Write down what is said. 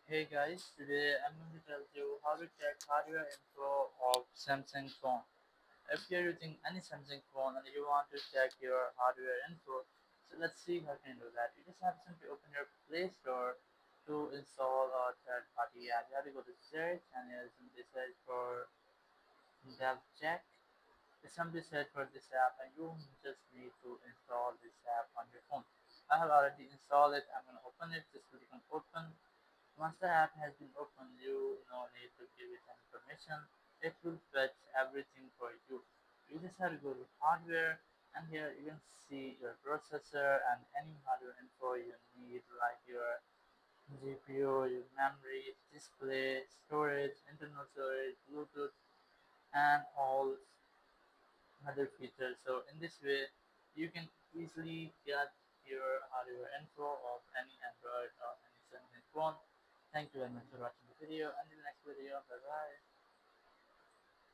Hey guys, today I'm going to tell you how to check hardware info of Samsung phone. If you're using any Samsung phone and you want to check your hardware info, so let's see how you can do that. You just have to simply open your Play Store to install a third-party app. You have to go to search and you simply search for Dev Check. You simply search for this app and you just need to install this app on your phone. I have already installed it. I'm going to open it. Just click on open. Once the app has been opened, you no need to give it any permission. It will fetch everything for you. You just have to go to hardware, and here you can see your processor and any hardware info you need, like your GPU, your memory, display, storage, internal storage, Bluetooth, and all other features. So in this way, you can easily get your hardware info of any Android or any Samsung phone. Thank you very much for watching the video. Until the next video, bye bye.